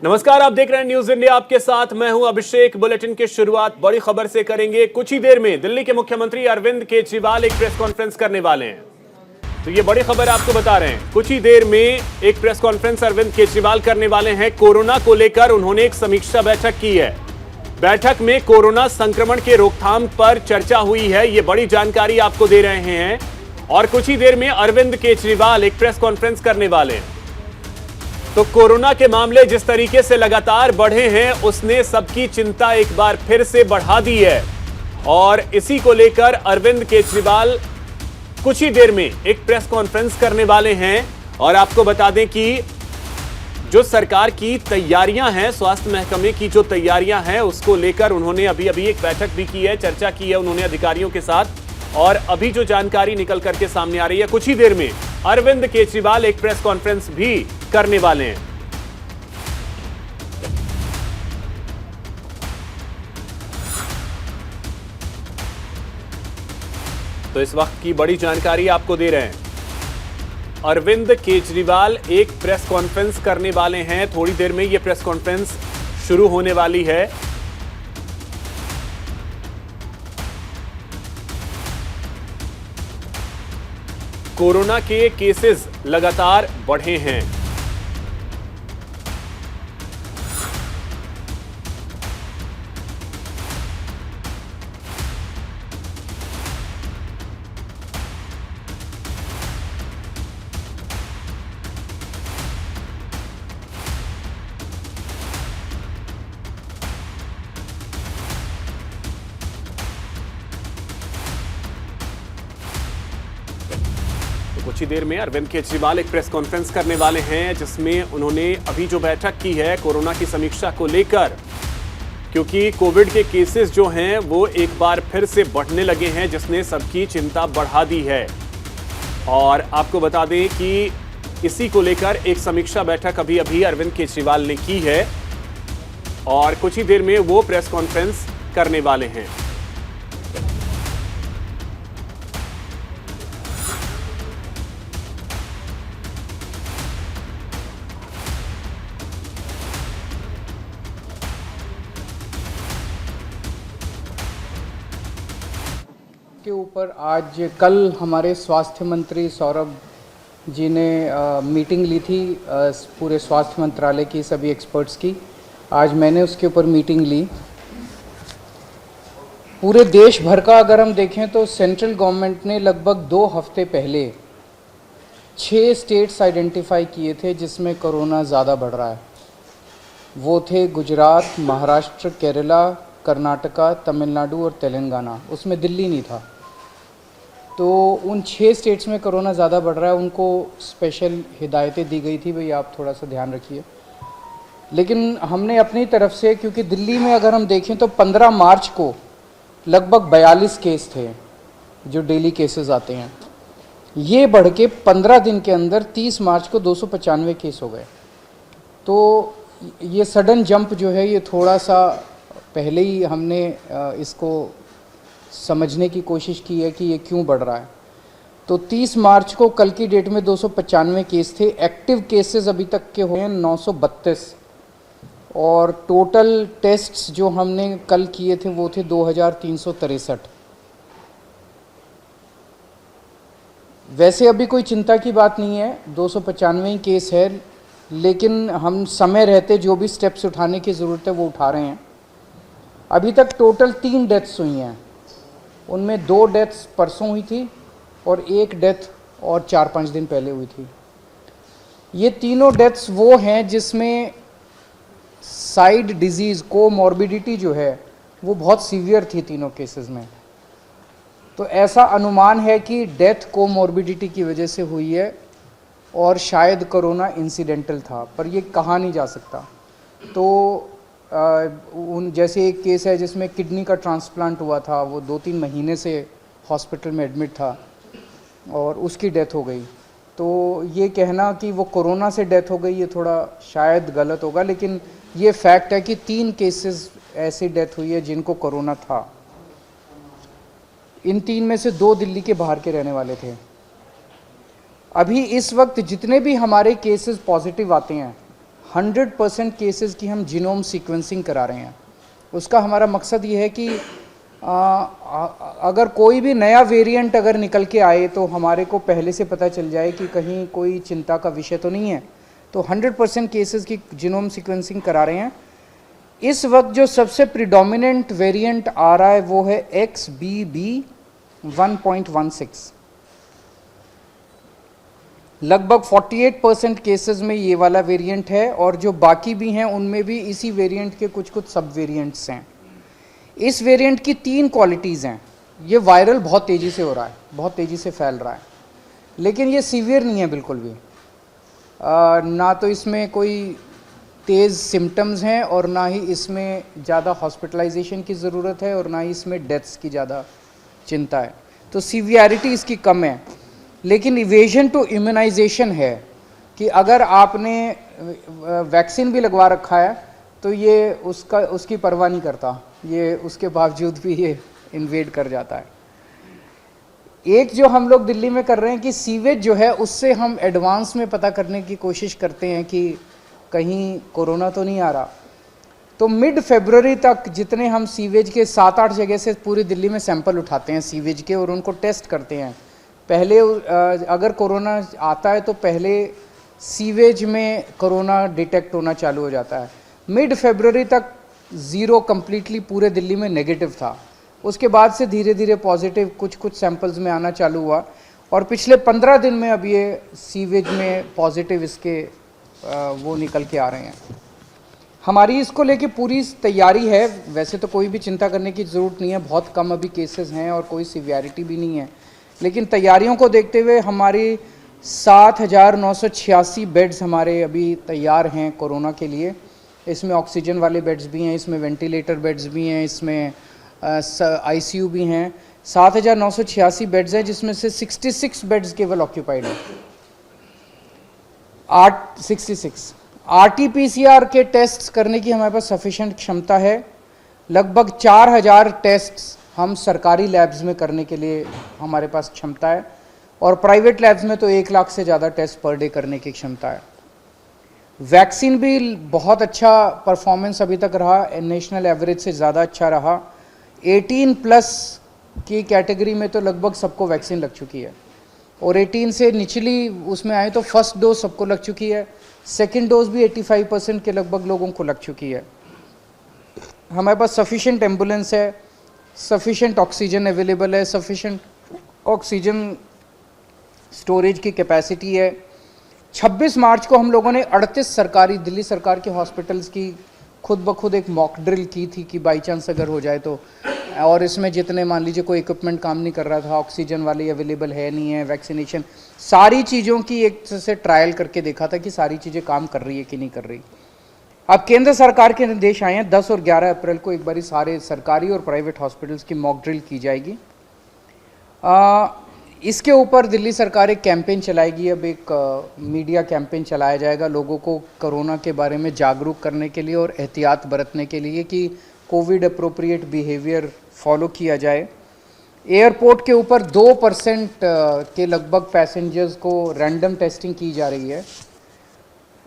नमस्कार, आप देख रहे हैं न्यूज इंडिया। आपके साथ मैं हूं अभिषेक। बुलेटिन की शुरुआत बड़ी खबर से करेंगे। कुछ ही देर में दिल्ली के मुख्यमंत्री अरविंद केजरीवाल एक प्रेस कॉन्फ्रेंस करने वाले हैं, तो ये बड़ी खबर आपको बता रहे हैं। कुछ ही देर में एक प्रेस कॉन्फ्रेंस अरविंद केजरीवाल करने वाले हैं। कोरोना को लेकर उन्होंने एक समीक्षा बैठक की है। बैठक में कोरोना संक्रमण के रोकथाम पर चर्चा हुई है, ये बड़ी जानकारी आपको दे रहे हैं। और कुछ ही देर में अरविंद केजरीवाल एक प्रेस कॉन्फ्रेंस करने वाले हैं। तो कोरोना के मामले जिस तरीके से लगातार बढ़े हैं, उसने सबकी चिंता एक बार फिर से बढ़ा दी है। और इसी को लेकर अरविंद केजरीवाल कुछ ही देर में एक प्रेस कॉन्फ्रेंस करने वाले हैं। और आपको बता दें कि जो सरकार की तैयारियां हैं, स्वास्थ्य महकमे की जो तैयारियां हैं, उसको लेकर उन्होंने अभी एक बैठक भी की है, चर्चा की है उन्होंने अधिकारियों के साथ। और अभी जो जानकारी निकल करके सामने आ रही है, कुछ ही देर में अरविंद केजरीवाल एक प्रेस कॉन्फ्रेंस भी करने वाले हैं। तो इस वक्त की बड़ी जानकारी आपको दे रहे हैं। अरविंद केजरीवाल एक प्रेस कॉन्फ्रेंस करने वाले हैं। थोड़ी देर में यह प्रेस कॉन्फ्रेंस शुरू होने वाली है। कोरोना के केसेस लगातार बढ़े हैं। कुछ ही देर में अरविंद केजरीवाल एक प्रेस कॉन्फ्रेंस करने वाले हैं, जिसमें उन्होंने अभी जो बैठक की है कोरोना की समीक्षा को लेकर, क्योंकि कोविड के केसेस जो हैं वो एक बार फिर से बढ़ने लगे हैं, जिसने सबकी चिंता बढ़ा दी है। और आपको बता दें कि इसी को लेकर एक समीक्षा बैठक अभी अरविंद केजरीवाल ने की है और कुछ ही देर में वो प्रेस कॉन्फ्रेंस करने वाले हैं। के ऊपर आज कल हमारे स्वास्थ्य मंत्री सौरभ जी ने मीटिंग ली थी पूरे स्वास्थ्य मंत्रालय की सभी एक्सपर्ट्स की। आज मैंने उसके ऊपर मीटिंग ली। पूरे देश भर का अगर हम देखें तो सेंट्रल गवर्नमेंट ने लगभग 2 हफ्ते पहले 6 स्टेट्स आइडेंटिफाई किए थे जिसमें कोरोना ज़्यादा बढ़ रहा है। वो थे गुजरात, महाराष्ट्र, केरला, कर्नाटका, तमिलनाडु और तेलंगाना। उसमें दिल्ली नहीं था। तो उन 6 स्टेट्स में कोरोना ज़्यादा बढ़ रहा है, उनको स्पेशल हिदायतें दी गई थी, भाई आप थोड़ा सा ध्यान रखिए। लेकिन हमने अपनी तरफ से, क्योंकि दिल्ली में अगर हम देखें तो 15 मार्च को लगभग 42 केस थे जो डेली केसेस आते हैं, ये बढ़ के 15 दिन के अंदर 30 मार्च को 295 केस हो गए। तो ये सडन जंप जो है, ये थोड़ा सा पहले ही हमने इसको समझने की कोशिश की है कि ये क्यों बढ़ रहा है। तो 30 मार्च को कल की डेट में 295 केस थे। एक्टिव केसेस अभी तक के हुए हैं 932 और टोटल टेस्ट्स जो हमने कल किए थे वो थे 2363। वैसे अभी कोई चिंता की बात नहीं है, 295 केस है, लेकिन हम समय रहते जो भी स्टेप्स उठाने की ज़रूरत है वो उठा रहे हैं। अभी तक टोटल 3 डेथ्स हुई हैं, उनमें 2 डेथ्स परसों हुई थी और 1 डेथ और 4-5 दिन पहले हुई थी। ये तीनों डेथ्स वो हैं जिसमें साइड डिजीज़ कोमॉर्बिडिटी जो है वो बहुत सीवियर थी तीनों केसेस में। तो ऐसा अनुमान है कि डेथ कोमॉर्बिडिटी की वजह से हुई है और शायद कोरोना इंसिडेंटल था, पर ये कहा नहीं जा सकता। तो जैसे एक केस है जिसमें किडनी का ट्रांसप्लांट हुआ था, वो 2-3 महीने से हॉस्पिटल में एडमिट था और उसकी डेथ हो गई। तो ये कहना कि वो कोरोना से डेथ हो गई, ये थोड़ा शायद गलत होगा, लेकिन ये फैक्ट है कि 3 केसेस ऐसी डेथ हुई है जिनको कोरोना था। इन 3 में से 2 दिल्ली के बाहर के रहने वाले थे। अभी इस वक्त जितने भी हमारे केसेस पॉजिटिव आते हैं, 100% केसेस की हम जीनोम सीक्वेंसिंग करा रहे हैं। उसका हमारा मकसद ये है कि अगर कोई भी नया वेरिएंट अगर निकल के आए तो हमारे को पहले से पता चल जाए कि कहीं कोई चिंता का विषय तो नहीं है। तो 100% केसेस की जीनोम सीक्वेंसिंग करा रहे हैं। इस वक्त जो सबसे प्रिडोमिनेंट वेरिएंट आ रहा है वो है XBB.1.16। लगभग 48% केसेस में ये वाला वेरिएंट है और जो बाकी भी हैं उनमें भी इसी वेरिएंट के कुछ कुछ सब वेरिएंट्स हैं। इस वेरिएंट की 3 क्वालिटीज़ हैं। ये वायरल बहुत तेज़ी से हो रहा है, बहुत तेज़ी से फैल रहा है, लेकिन ये सीवियर नहीं है बिल्कुल भी। ना तो इसमें कोई तेज़ सिम्टम्स हैं और ना ही इसमें ज़्यादा हॉस्पिटलाइजेशन की ज़रूरत है और ना ही इसमें डेथ्स की ज़्यादा चिंता है। तो सीवियरिटी इसकी कम है, लेकिन इवेजन टू इम्यूनाइजेशन है कि अगर आपने वैक्सीन भी लगवा रखा है तो ये उसकी परवाह नहीं करता, ये उसके बावजूद भी ये इन्वेड कर जाता है। एक जो हम लोग दिल्ली में कर रहे हैं कि सीवेज जो है उससे हम एडवांस में पता करने की कोशिश करते हैं कि कहीं कोरोना तो नहीं आ रहा। तो मिड फरवरी तक जितने हम सीवेज के 7-8 जगह से पूरी दिल्ली में सैंपल उठाते हैं सीवेज के और उनको टेस्ट करते हैं। पहले अगर कोरोना आता है तो पहले सीवेज में कोरोना डिटेक्ट होना चालू हो जाता है। मिड फरवरी तक 0 कम्प्लीटली पूरे दिल्ली में नेगेटिव था। उसके बाद से धीरे धीरे पॉजिटिव कुछ सैंपल्स में आना चालू हुआ और पिछले 15 दिन में अब ये सीवेज में पॉजिटिव इसके वो निकल के आ रहे हैं। हमारी इसको लेके पूरी तैयारी है। वैसे तो कोई भी चिंता करने की ज़रूरत नहीं है, बहुत कम अभी केसेस हैं और कोई सीवियरिटी भी नहीं है, लेकिन तैयारियों को देखते हुए हमारी 7,986 बेड्स हमारे अभी तैयार हैं कोरोना के लिए। इसमें ऑक्सीजन वाले बेड्स भी हैं, इसमें वेंटिलेटर बेड्स भी हैं, इसमें ICU भी हैं। 7,986 बेड्स हैं जिसमें से 66 बेड्स केवल ऑक्यूपाइड हैं। 66 RT-PCR के टेस्ट करने की हमारे पास सफिशेंट क्षमता है। लगभग 4,000 टेस्ट्स हम सरकारी लैब्स में करने के लिए हमारे पास क्षमता है और प्राइवेट लैब्स में तो 1 लाख से ज़्यादा टेस्ट पर डे करने की क्षमता है। वैक्सीन भी बहुत अच्छा परफॉर्मेंस अभी तक रहा, नेशनल एवरेज से ज़्यादा अच्छा रहा। 18+ की कैटेगरी में तो लगभग सबको वैक्सीन लग चुकी है और 18 से निचली उसमें आए तो फर्स्ट डोज सबको लग चुकी है, सेकेंड डोज भी 85% के लगभग लोगों को लग चुकी है। हमारे पास सफिशेंट एम्बुलेंस है, सफिशेंट ऑक्सीजन अवेलेबल है, सफिशेंट ऑक्सीजन स्टोरेज की कैपेसिटी है। 26 मार्च को हम लोगों ने 38 सरकारी दिल्ली सरकार के हॉस्पिटल्स की खुद ब खुद एक मॉक ड्रिल की थी कि बाई चांस अगर हो जाए तो, और इसमें जितने मान लीजिए कोई इक्विपमेंट काम नहीं कर रहा था, ऑक्सीजन वाली अवेलेबल है नहीं है, वैक्सीनेशन, सारी चीज़ों की एक से ट्रायल करके देखा था कि सारी चीज़ें काम कर रही है कि नहीं कर रही। अब केंद्र सरकार के निर्देश आए हैं 10 और 11 अप्रैल को एक बारी सारे सरकारी और प्राइवेट हॉस्पिटल्स की मॉक ड्रिल की जाएगी। इसके ऊपर दिल्ली सरकार एक कैंपेन चलाएगी। अब एक मीडिया कैंपेन चलाया जाएगा लोगों को कोरोना के बारे में जागरूक करने के लिए और एहतियात बरतने के लिए कि कोविड अप्रोप्रिएट बिहेवियर फॉलो किया जाए। एयरपोर्ट के ऊपर 2% के लगभग पैसेंजर्स को रैंडम टेस्टिंग की जा रही है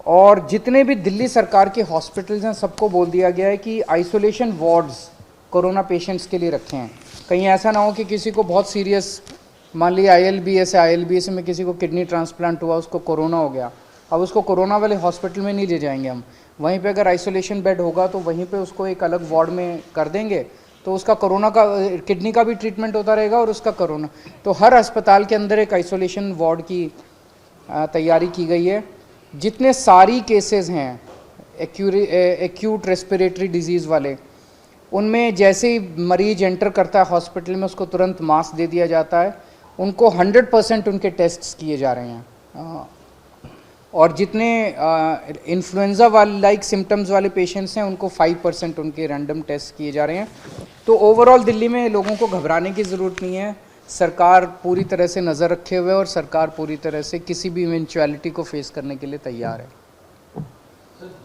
और जितने भी दिल्ली सरकार के हॉस्पिटल्स हैं सबको बोल दिया गया है कि आइसोलेशन वार्ड्स कोरोना पेशेंट्स के लिए रखे हैं। कहीं ऐसा ना हो कि किसी को बहुत सीरियस, मान लिया ILBS में किसी को किडनी ट्रांसप्लांट हुआ, उसको कोरोना हो गया, अब उसको कोरोना वाले हॉस्पिटल में नहीं ले जाएंगे हम, वहीं पे अगर आइसोलेशन बेड होगा तो वहीं पे उसको एक अलग वार्ड में कर देंगे, तो उसका कोरोना का किडनी का भी ट्रीटमेंट होता रहेगा और उसका कोरोना। तो हर अस्पताल के अंदर एक आइसोलेशन वार्ड की तैयारी की गई है। जितने सारी केसेस हैं एक्यूट रेस्पिरेटरी डिजीज़ वाले, उनमें जैसे ही मरीज एंटर करता है हॉस्पिटल में उसको तुरंत मास्क दे दिया जाता है। उनको 100% उनके टेस्ट्स किए जा रहे हैं और जितने इन्फ्लुएंजा वाले लाइक सिम्टम्स वाले पेशेंट्स हैं उनको 5% उनके रैंडम टेस्ट किए जा रहे हैं। तो ओवरऑल दिल्ली में लोगों को घबराने की ज़रूरत नहीं है। सरकार पूरी तरह से नज़र रखे हुए और सरकार पूरी तरह से किसी भी इवेंचुअलिटी को फेस करने के लिए तैयार है। सर,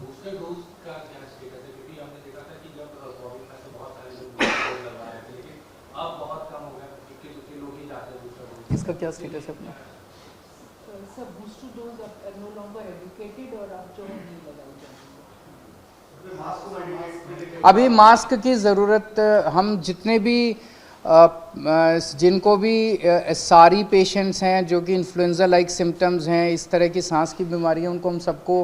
बूस्टर डोज का क्या स्टेटस है? क्योंकि हमने देखा था कि जब कोविड में तो बहुत सारे लोग बूस्टर डोज लगवा रहे थे, लेकिन अब बहुत कम हो गया, इक्के लोग ही जाते हैं बूस्टर डोज। इसका क्या स्टेटस है अपना? सब बूस्टर डोज अब नो लॉन्गर एजुकेटेड और आप जो नहीं लगाई जाए। अभी मास्क की ज़रूरत हम जितने भी जिनको भी सारी पेशेंट्स हैं जो कि इन्फ्लुएंजा लाइक सिम्टम्स हैं, इस तरह की सांस की बीमारियां, उनको हम सबको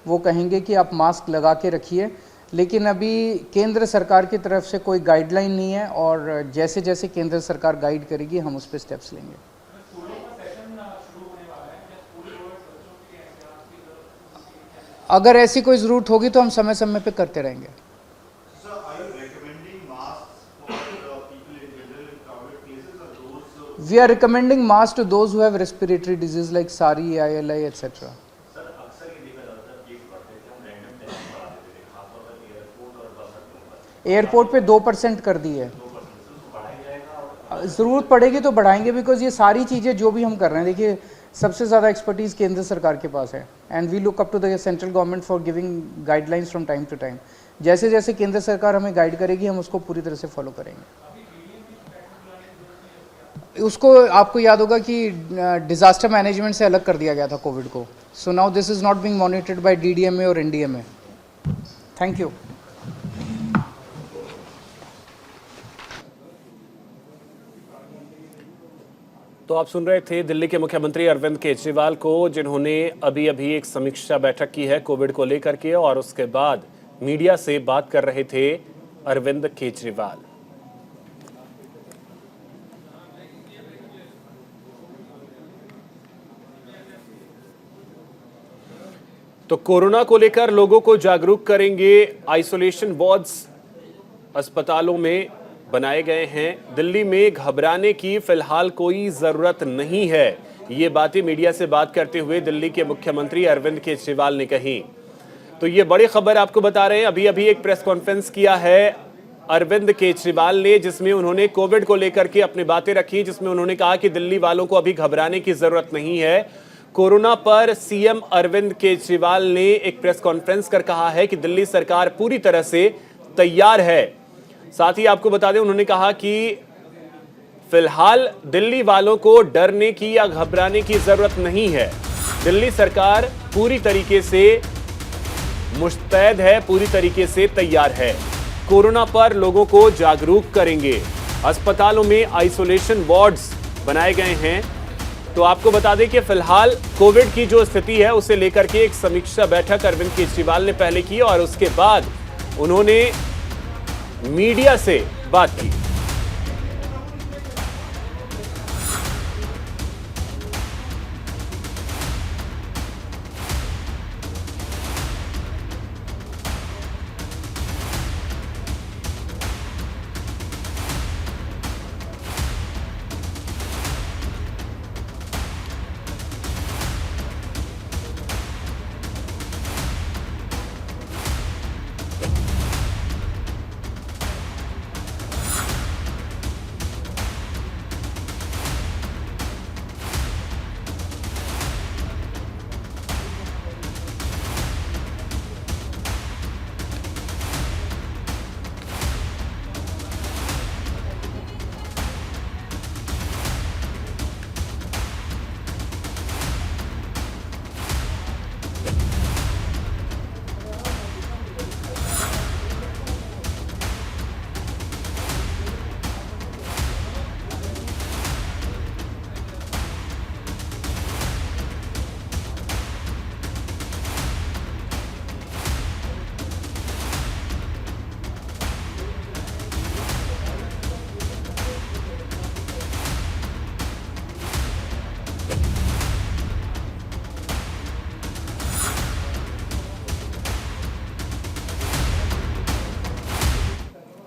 वो कहेंगे कि आप मास्क लगा के रखिए। लेकिन अभी केंद्र सरकार की तरफ से कोई गाइडलाइन नहीं है और जैसे जैसे केंद्र सरकार गाइड करेगी हम उस पर स्टेप्स लेंगे। अगर ऐसी कोई ज़रूरत होगी तो हम समय समय पे करते रहेंगे। We are recommending masks to those who have respiratory disease like SARI, ILI, etc. Airport पे 2% कर दी है। ज़रूरत पड़ेगी तो बढ़ाएंगे, बिकॉज ये सारी चीज़ें जो भी हम कर रहे हैं, देखिए सबसे ज़्यादा एक्सपर्टीज़ केंद्र सरकार के पास है and we look up to the central government for giving guidelines from time to time. जैसे जैसे केंद्र सरकार हमें गाइड करेगी हम उसको पूरी तरह से फॉलो करेंगे। उसको आपको याद होगा कि डिज़ास्टर मैनेजमेंट से अलग कर दिया गया था कोविड को। So now this is not being monitored by DDMA और NDMA। Thank you. तो आप सुन रहे थे दिल्ली के मुख्यमंत्री अरविंद केजरीवाल को, जिन्होंने अभी अभी एक समीक्षा बैठक की है कोविड को लेकर के, और उसके बाद मीडिया से बात कर रहे थे अरविंद केजरीवाल। तो कोरोना को लेकर लोगों को जागरूक करेंगे। आइसोलेशन वार्ड्स अस्पतालों में बनाए गए हैं। दिल्ली में घबराने की फिलहाल कोई जरूरत नहीं है, ये बातें मीडिया से बात करते हुए दिल्ली के मुख्यमंत्री अरविंद केजरीवाल ने कही। तो ये बड़ी खबर आपको बता रहे हैं। अभी अभी एक प्रेस कॉन्फ्रेंस किया है अरविंद केजरीवाल ने, जिसमें उन्होंने कोविड को लेकर के अपनी बातें रखी, जिसमें उन्होंने कहा कि दिल्ली वालों को अभी घबराने की जरूरत नहीं है। कोरोना पर सीएम अरविंद केजरीवाल ने एक प्रेस कॉन्फ्रेंस कर कहा है कि दिल्ली सरकार पूरी तरह से तैयार है। साथ ही आपको बता दें, उन्होंने कहा कि फिलहाल दिल्ली वालों को डरने की या घबराने की जरूरत नहीं है। दिल्ली सरकार पूरी तरीके से मुस्तैद है, पूरी तरीके से तैयार है। कोरोना पर लोगों को जागरूक करेंगे। अस्पतालों में आइसोलेशन वार्ड्स बनाए गए हैं। तो आपको बता दें कि फिलहाल कोविड की जो स्थिति है उसे लेकर के एक समीक्षा बैठक अरविंद केजरीवाल ने पहले की और उसके बाद उन्होंने मीडिया से बात की।